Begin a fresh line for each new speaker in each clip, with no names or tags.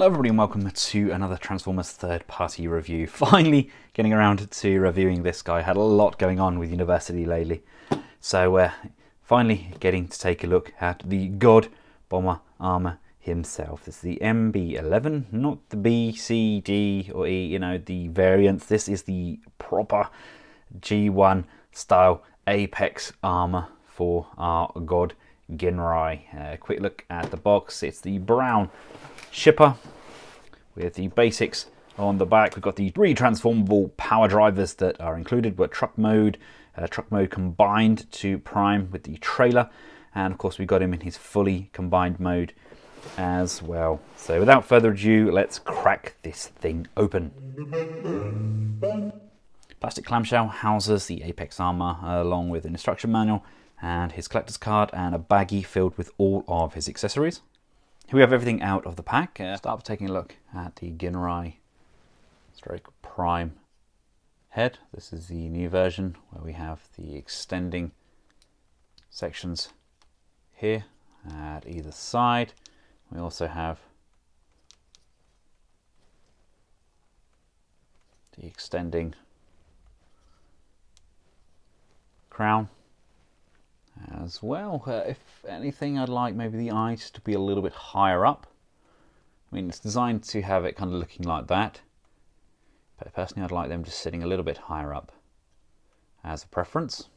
Hello everybody and welcome to another Transformers third-party review. Finally getting around to reviewing this guy. Had a lot going on with university lately. So finally getting to take a look at the God Bomber armor himself. This is the MB-11, not the B, C, D or E, you know, the variants. This is the proper G1 style Apex armor for our God Ginrai. Quick look at the box. It's the brown shipper with the basics on the back. We've got the retransformable power drivers that are included, but truck mode combined to prime with the trailer, and of course we got him in his fully combined mode as well. So without further ado, let's crack this thing open. Plastic clamshell houses the Apex armor along with an instruction manual and his collector's card and a baggie filled with all of his accessories. Here we have everything out of the pack. Start by taking a look at the Ginrai Stroke Prime head. This is the new version where we have the extending sections here at either side. We also have the extending crown as well. If anything, I'd like maybe the eyes to be a little bit higher up. I mean, it's designed to have it kind of looking like that, but personally I'd like them just sitting a little bit higher up as a preference.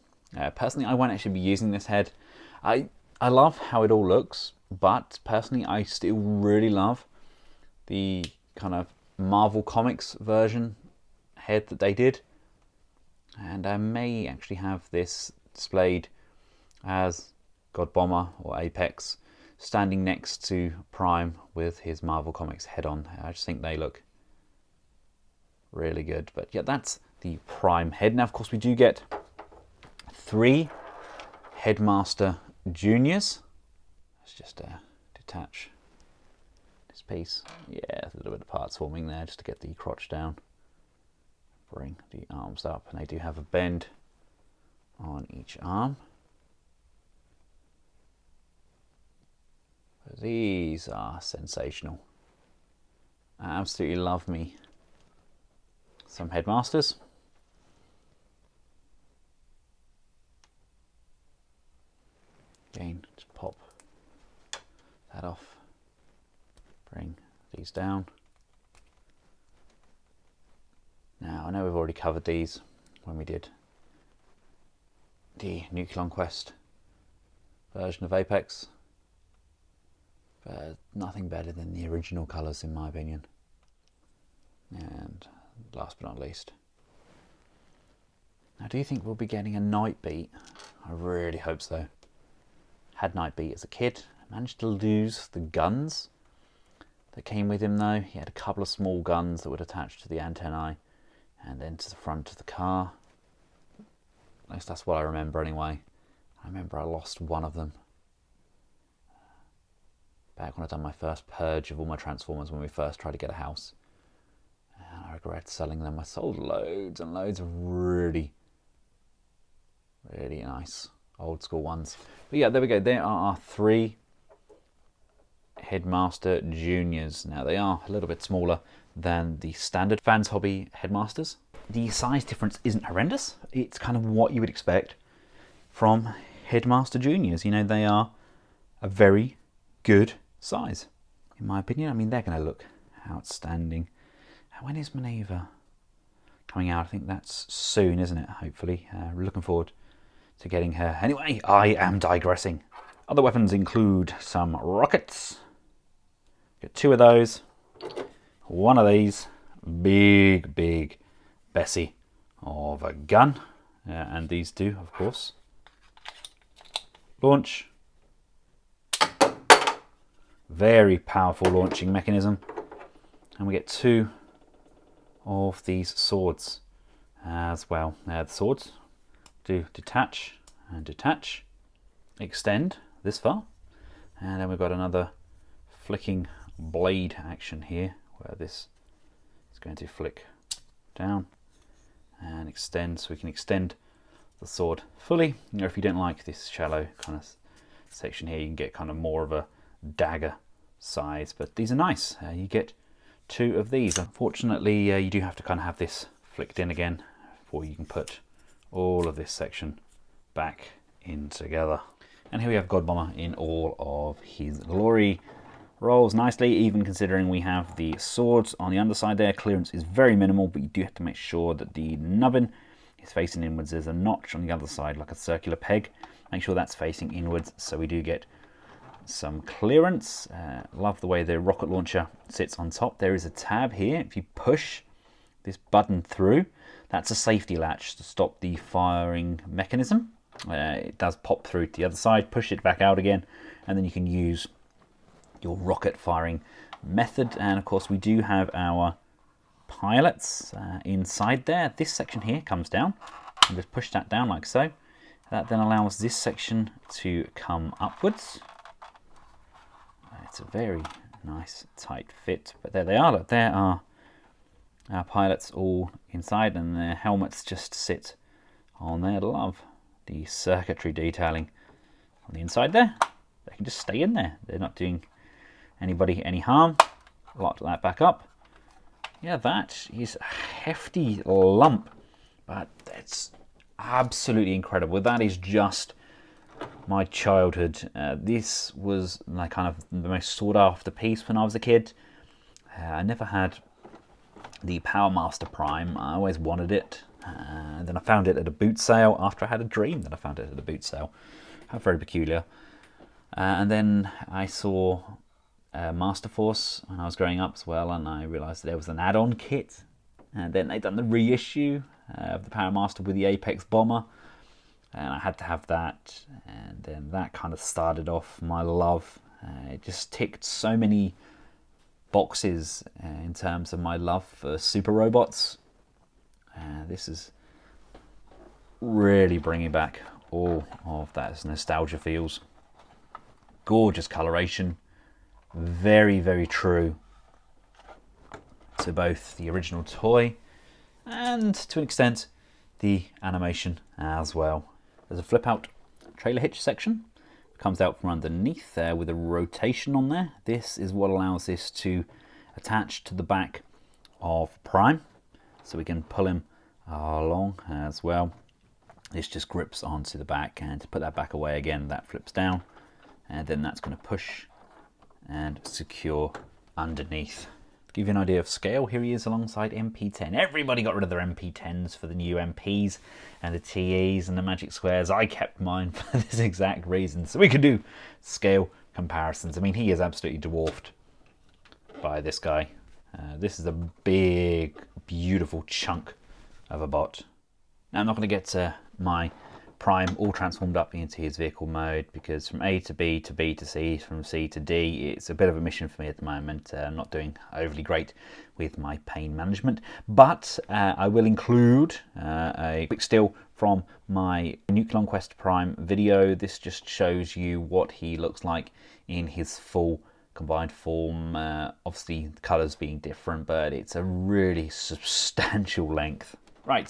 Personally, I won't actually be using this head. I love how it all looks, but personally I still really love the kind of Marvel Comics version head that they did, and I may actually have this displayed as God Bomber or Apex standing next to Prime with his Marvel Comics head on. I just think they look really good. But yeah, that's the Prime head. Now of course we do get 3 Headmaster Juniors. Let's just detach this piece. Yeah, a little bit of parts forming there just to get the crotch down. Bring the arms up, and they do have a bend on each arm. These are sensational. I absolutely love me some Headmasters. Again, just pop that off, bring these down. Now I know we've already covered these when we did the Nucleon Quest version of Apex, but nothing better than the original colours in my opinion. And last but not least, now do you think we'll be getting a night beat? I really hope so. Had night beat as a kid. I managed to lose the guns that came with him though. He had a couple of small guns that would attach to the antennae and then to the front of the car. At least that's what I remember anyway. I remember I lost one of them back when I'd done my first purge of all my Transformers when we first tried to get a house. And I regret selling them. I sold loads and loads of really nice old school ones. But yeah, there we go. There are our 3 Headmaster Juniors. Now they are a little bit smaller than the standard Fans Hobby Headmasters. The size difference isn't horrendous. It's kind of what you would expect from Headmaster Juniors. You know, they are a very good size, in my opinion. I mean, they're going to look outstanding. When is Maneuver coming out? I think that's soon, isn't it? Hopefully. We're looking forward to getting her. Anyway, I am digressing. Other weapons include some rockets. Get 2 of those. 1 of these. Big Bessie of a gun. And these do, of course, launch. Very powerful launching mechanism. And we get 2 of these swords as well. The swords do detach and detach, extend this far, and then we've got another flicking blade action here where this is going to flick down and extend, so we can extend the sword fully. You know, if you don't like this shallow kind of section here, you can get kind of more of a dagger sides, but these are nice. You get 2 of these. Unfortunately, you do have to kind of have this flicked in again before you can put all of this section back in together. And here we have God Bomber in all of his glory. Rolls nicely, even considering we have the swords on the underside there. Clearance is very minimal, but you do have to make sure that the nubbin is facing inwards. There's a notch on the other side, like a circular peg. Make sure that's facing inwards, so we do get some clearance. Love the way the rocket launcher sits on top. There is a tab here. If you push this button through, that's a safety latch to stop the firing mechanism. It does pop through to the other side. Push it back out again, and then you can use your rocket firing method. And of course we do have our pilots inside there. This section here comes down, and just push that down like so. That then allows this section to come upwards. It's a very nice tight fit, but there they are. Look, there are our pilots all inside, and their helmets just sit on there. Love the circuitry detailing on the inside there. They can just stay in there. They're not doing anybody any harm. Lock that back up. Yeah, that is a hefty lump, but that's absolutely incredible. That is just my childhood. This was like kind of the most sought after piece when I was a kid. I never had the Powermaster Prime. I always wanted it. Then I found it at a boot sale after I had a dream that I found it at a boot sale. How very peculiar. And then I saw Master Force when I was growing up as well, and I realised that there was an add-on kit. And then they'd done the reissue of the Powermaster with the Apex Bomber, and I had to have that. And then that kind of started off my love. It just ticked so many boxes in terms of my love for super robots. This is really bringing back all of that nostalgia feels. Gorgeous coloration, very, very true to both the original toy and to an extent the animation as well. There's a flip out trailer hitch section. It comes out from underneath there with a rotation on there. This is what allows this to attach to the back of Prime, so we can pull him along as well. This just grips onto the back, and to put that back away again, that flips down, and then that's going to push and secure underneath. To give you an idea of scale, here he is alongside MP10. Everybody got rid of their MP10s for the new MPs and the TEs and the Magic Squares. I kept mine for this exact reason, so we could do scale comparisons. I mean, he is absolutely dwarfed by this guy. This is a big, beautiful chunk of a bot. Now, I'm not going to get my Prime all transformed up into his vehicle mode, because from A to B to B to C, from C to D, it's a bit of a mission for me at the moment. I'm not doing overly great with my pain management, but I will include a quick still from my Nucleon Quest Prime video. This just shows you what he looks like in his full combined form. Obviously the colours being different, but it's a really substantial length. Right,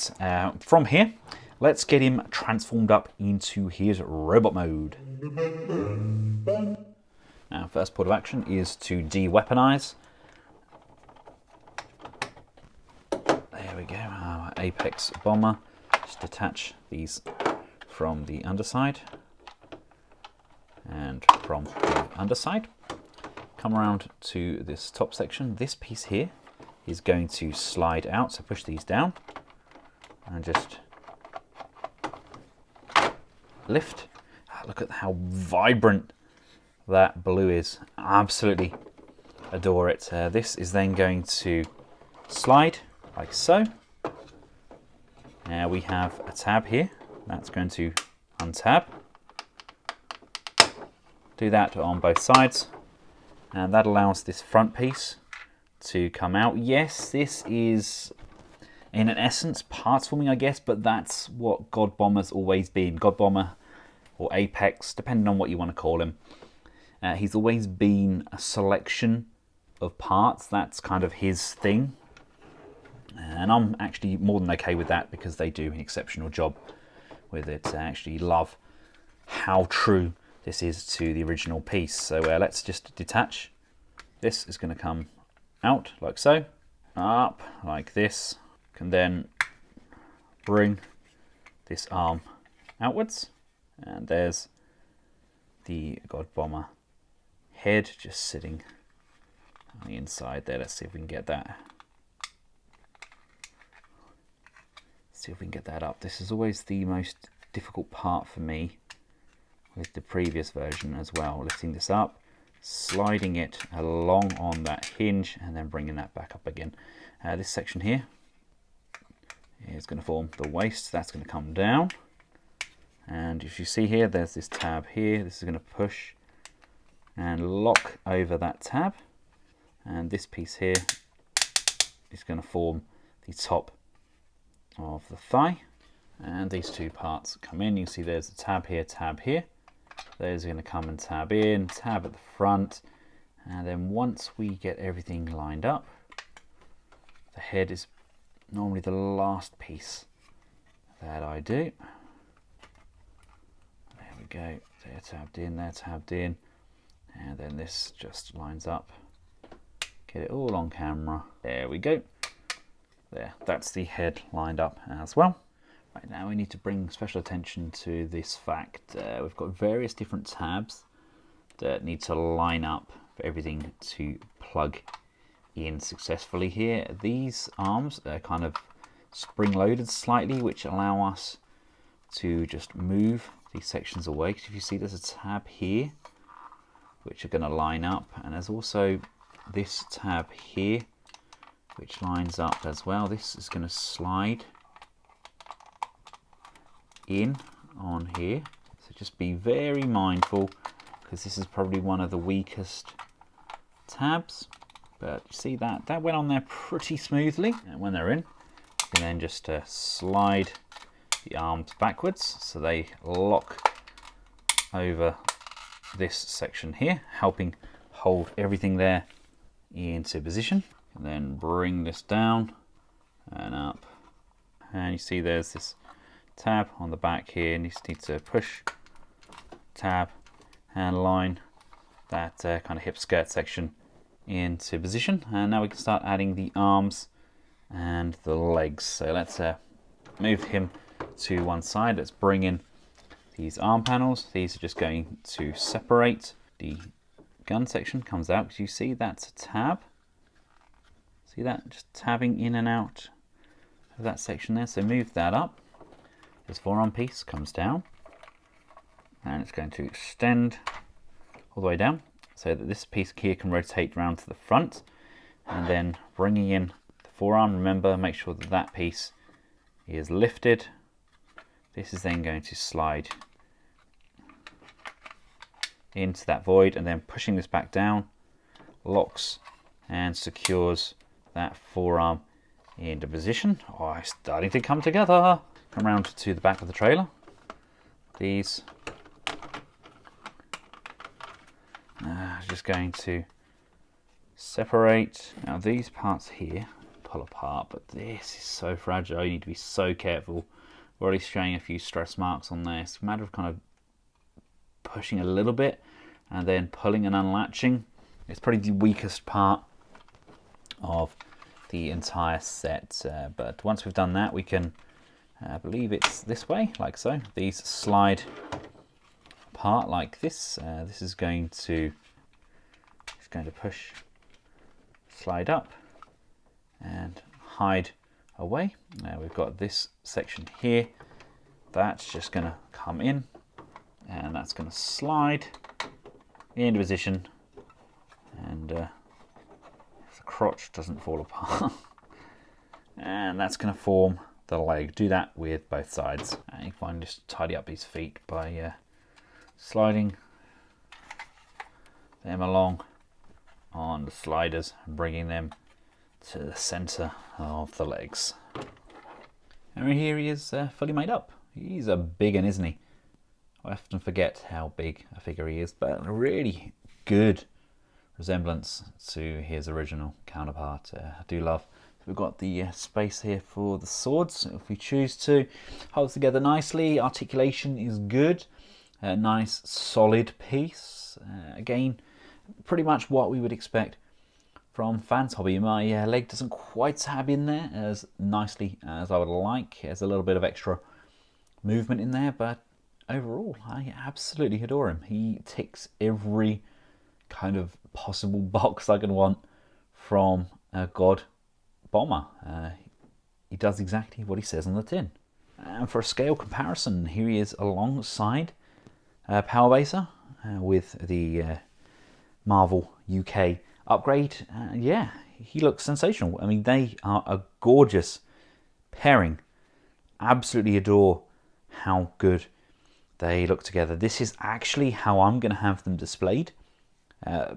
from here, let's get him transformed up into his robot mode. Now, first port of action is to de-weaponize. There we go, our Apex Bomber. Just detach these from the underside and from the underside. Come around to this top section. This piece here is going to slide out, so push these down and just lift. Look at how vibrant that blue is. Absolutely adore it. This is then going to slide like so. Now we have a tab here. That's going to untab. Do that on both sides. And that allows this front piece to come out. Yes, this is in an essence parts forming, I guess, but that's what God Bomber's always been. God Bomber, or Apex, depending on what you want to call him. He's always been a selection of parts. That's kind of his thing. And I'm actually more than okay with that, because they do an exceptional job with it. I actually love how true this is to the original piece. So let's just detach this is going to come out like so, up like this, can then bring this arm outwards, and there's the God Bomber head just sitting on the inside there. Let's see if we can get that. See if we can get that up. This is always the most difficult part for me with the previous version as well. Lifting this up, sliding it along on that hinge, and then bringing that back up again. This section here is going to form the waist. That's going to come down. And if you see here, there's this tab here. This is going to push and lock over that tab. And this piece here is going to form the top of the thigh. And these two parts come in. You can see there's a tab here, tab here. Those are going to come and tab in, tab at the front. And then once we get everything lined up, the head is normally the last piece that I do. There we go. They're tabbed in, they're tabbed in. And then this just lines up. Get it all on camera. There we go. There, that's the head lined up as well. Right, now we need to bring special attention to this fact. We've got various different tabs that need to line up for everything to plug in successfully here. These arms are kind of spring-loaded slightly, which allow us to just move these sections away. Because if you see, there's a tab here, which are going to line up, and there's also this tab here, which lines up as well. This is going to slide in on here, so just be very mindful, because this is probably one of the weakest tabs. But you see that went on there pretty smoothly, and when they're in, you can then just slide the arms backwards so they lock over this section here, helping hold everything there into position. And then bring this down and up, and you see there's this tab on the back here, and you just need to push, tab, and line that kind of hip skirt section into position. And now we can start adding the arms and the legs. So let's move him to one side. Let's bring in these arm panels. These are just going to separate. The gun section comes out, because you see that's a tab. See that? Just tabbing in and out of that section there. So move that up. This forearm piece comes down, and it's going to extend all the way down, so that this piece here can rotate around to the front. And then bringing in the forearm, remember, make sure that that piece is lifted. This is then going to slide into that void, and then pushing this back down locks and secures that forearm into position. Oh, it's starting to come together. Come around to the back of the trailer. These just going to separate. Now these parts here pull apart, but this is so fragile. You need to be so careful. We're already showing a few stress marks on there. It's a matter of kind of pushing a little bit and then pulling and unlatching. It's probably the weakest part of the entire set, but once we've done that, we can I believe it's this way, like so. These slide apart like this. This is going to push, slide up, and hide away. Now we've got this section here. That's just going to come in, and that's going to slide into position, and the crotch doesn't fall apart. And that's going to form the leg. Do that with both sides. And you can just tidy up these feet by sliding them along on the sliders and bringing them to the center of the legs. And right here he is fully made up. He's a big one, isn't he? I often forget how big a figure he is, but a really good resemblance to his original counterpart. I do love. We've got the space here for the swords, if we choose to. Holds together nicely, articulation is good. A nice solid piece. Again, pretty much what we would expect from Fans Hobby. My leg doesn't quite have in there as nicely as I would like. There's a little bit of extra movement in there, but overall I absolutely adore him. He ticks every kind of possible box I can want from a God bomber. He does exactly what he says on the tin. And for a scale comparison, here he is alongside Powermaster with the Marvel UK upgrade. Yeah, he looks sensational. I mean, they are a gorgeous pairing. Absolutely adore how good they look together. This is actually how I'm going to have them displayed,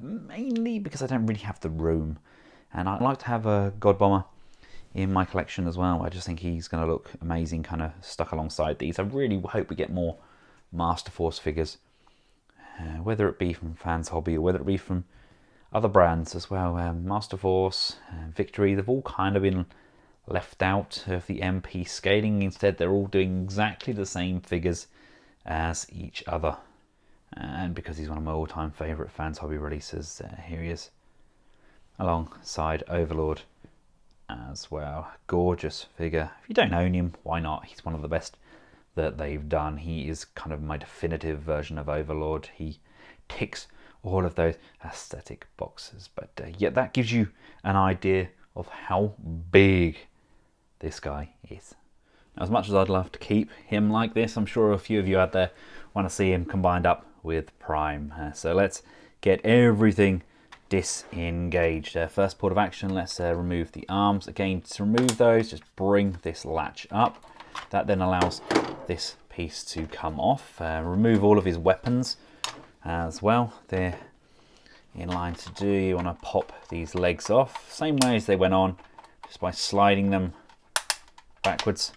mainly because I don't really have the room, and I'd like to have a God Bomber in my collection as well. I just think he's going to look amazing kind of stuck alongside these. I really hope we get more Master Force figures, whether it be from Fans Hobby or whether it be from other brands as well. Master Force, Victory, they've all kind of been left out of the MP scaling. Instead, they're all doing exactly the same figures as each other. And because he's one of my all-time favourite Fans Hobby releases, here he is alongside Overlord as well. Gorgeous figure. If you don't own him, why not? He's one of the best that they've done. He is kind of my definitive version of Overlord. He ticks all of those aesthetic boxes. But yeah, that gives you an idea of how big this guy is. As much as I'd love to keep him like this, I'm sure a few of you out there want to see him combined up with Prime. So let's get everything disengaged. First port of action, let's remove the arms. Again, to remove those, just bring this latch up. That then allows this piece to come off. Remove all of his weapons as well. They're in line to do. You want to pop these legs off, same way as they went on, just by sliding them backwards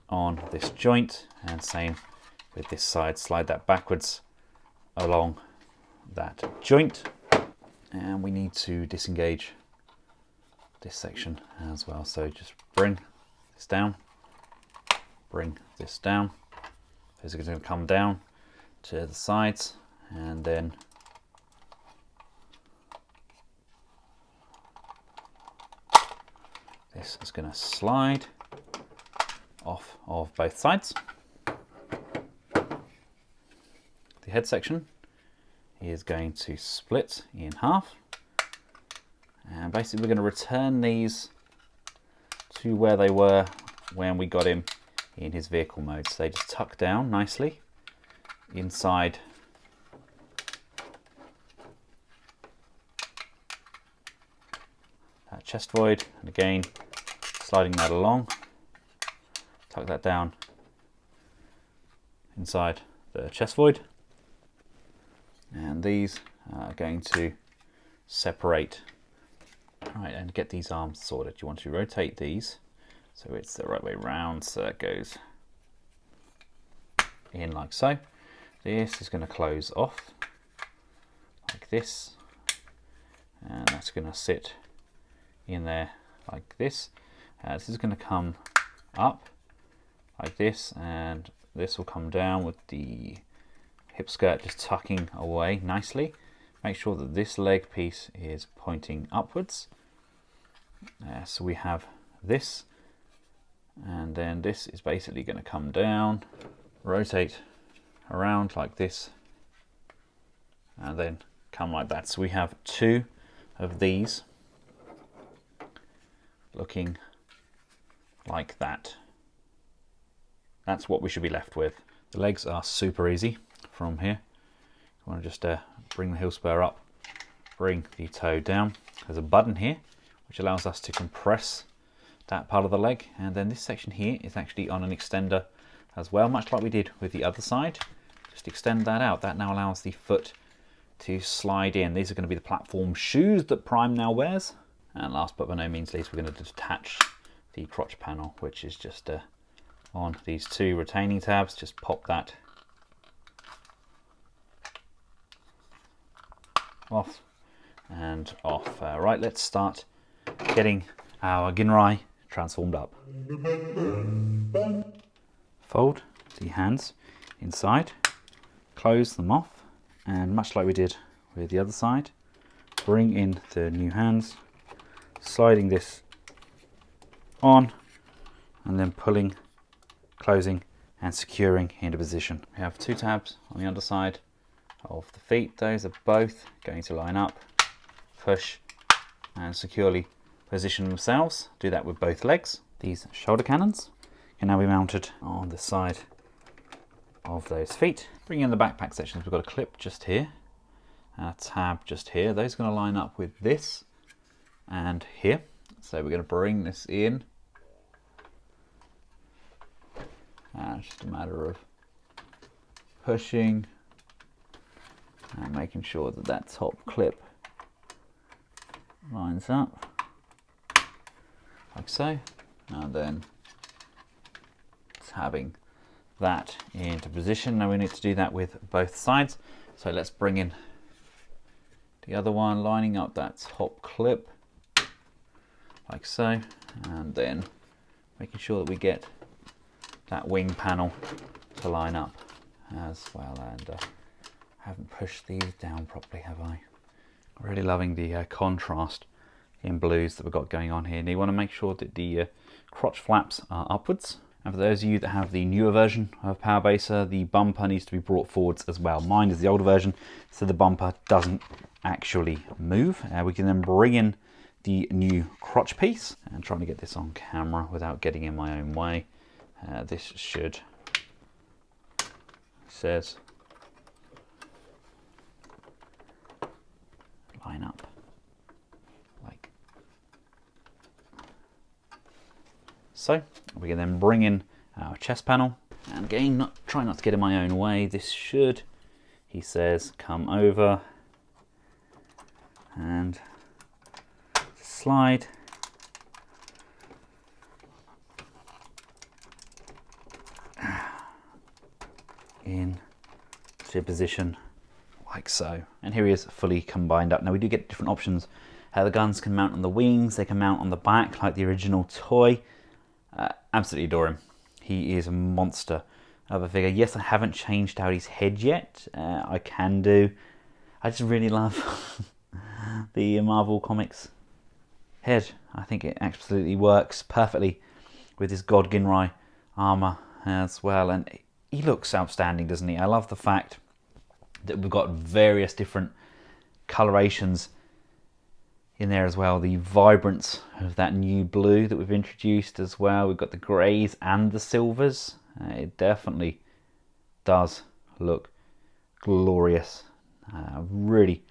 on this joint, and same with this side, slide that backwards along that joint. And we need to disengage this section as well. So just bring this down, bring this down. Those are going to come down to the sides, and then this is going to slide off of both sides. The head section is going to split in half, and basically we're going to return these to where they were when we got him in his vehicle mode. So they just tuck down nicely inside that chest void, and again sliding that along, tuck that down inside the chest void. And these are going to separate. Right, and get these arms sorted. You want to rotate these so it's the right way round, so it goes in like so. This is going to close off like this, and that's going to sit in there like this. This is going to come up like this, and this will come down with the hip skirt just tucking away nicely. Make sure that this leg piece is pointing upwards. So we have this, and then this is basically going to come down, rotate around like this, and then come like that. So we have two of these looking like that. That's what we should be left with. The legs are super easy from here. You want to just bring the heel spur up, bring the toe down. There's a button here which allows us to compress that part of the leg, and then this section here is actually on an extender as well, much like we did with the other side. Just extend that out. That now allows the foot to slide in. These are going to be the platform shoes that Prime now wears. And last but by no means least, we're going to detach the crotch panel, which is just on these two retaining tabs. Just pop that off and off. Right, let's start getting our Ginrai transformed up. Fold the hands inside, close them off, and much like we did with the other side, bring in the new hands, sliding this on, and then pulling, closing, and securing into position. We have 2 tabs on the underside of the feet. Those are both going to line up, push, and securely position themselves. Do that with both legs. These shoulder cannons can now be mounted on the side of those feet. Bring in the backpack sections. We've got a clip just here, a tab just here. Those are going to line up with this and here. So we're going to bring this in. It's just a matter of pushing and making sure that that top clip lines up like so, and then tabbing that into position. Now we need to do that with both sides, so let's bring in the other one, lining up that top clip like so, and then making sure that we get that wing panel to line up as well. And I haven't pushed these down properly, have I? Really loving the contrast in blues that we've got going on here. And you want to make sure that the crotch flaps are upwards. And for those of you that have the newer version of Powermaster, the bumper needs to be brought forwards as well. Mine is the older version, so the bumper doesn't actually move. We can then bring in the new crotch piece, and trying to get this on camera without getting in my own way. This should, says, line up like so. We can then bring in our chest panel, and again, try not to get in my own way. This should, he says, come over and slide in to position like so. And here he is fully combined up. Now we do get different options. The guns can mount on the wings, they can mount on the back like the original toy. Absolutely adore him. He is a monster of a figure. Yes, I haven't changed out his head yet. I can do. I just really love the Marvel Comics head. I think it absolutely works perfectly with his God Ginrai armor as well. And he looks outstanding, doesn't he? I love the fact that we've got various different colorations in there as well. The vibrance of that new blue that we've introduced as well. We've got the greys and the silvers. It definitely does look glorious. Really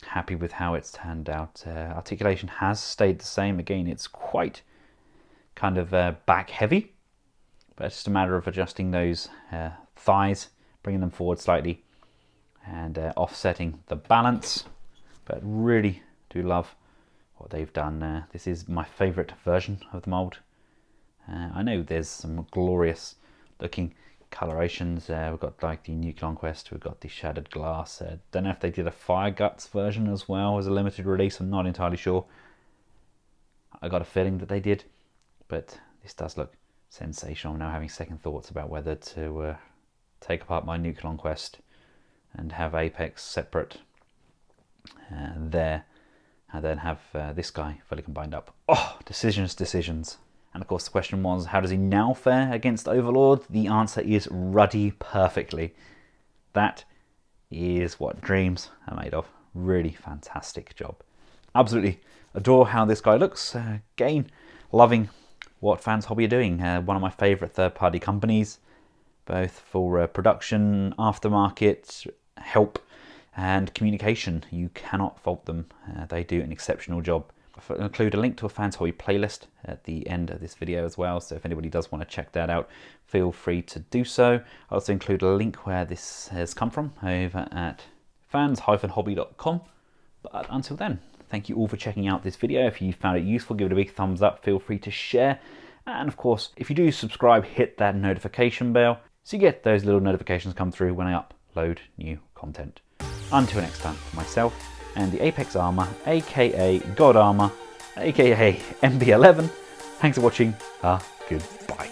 happy with how it's turned out. Articulation has stayed the same. Again, it's quite kind of back heavy, but it's just a matter of adjusting those thighs, bringing them forward slightly, and offsetting the balance. But really do love what they've done. This is my favourite version of the mould. I know there's some glorious looking colorations. We've got like the Nuclear Conquest, we've got the Shattered Glass. Don't know if they did a Fire Guts version as well as a limited release. I'm not entirely sure. I got a feeling that they did, but this does look sensational. I'm now having second thoughts about whether to take apart my Nuclear Conquest and have Apex separate there, and then have this guy fully combined up. Oh, decisions. And of course the question was, how does he now fare against Overlord? The answer is ruddy perfectly. That is what dreams are made of. Really fantastic job. Absolutely adore how this guy looks. Again, loving what Fans Hobby are doing. One of my favourite third-party companies, both for production, aftermarket, help, and communication. You cannot fault them. They do an exceptional job. I'll include a link to a Fans Hobby playlist at the end of this video as well, so if anybody does want to check that out, feel free to do so. I'll also include a link where this has come from over at fans-hobby.com. But until then, thank you all for checking out this video. If you found it useful, give it a big thumbs up, feel free to share. And of course, if you do subscribe, hit that notification bell so you get those little notifications come through when I upload new content. Until next time, for myself and the Apex Armour, aka God Armour, aka MB-11, thanks for watching. Goodbye.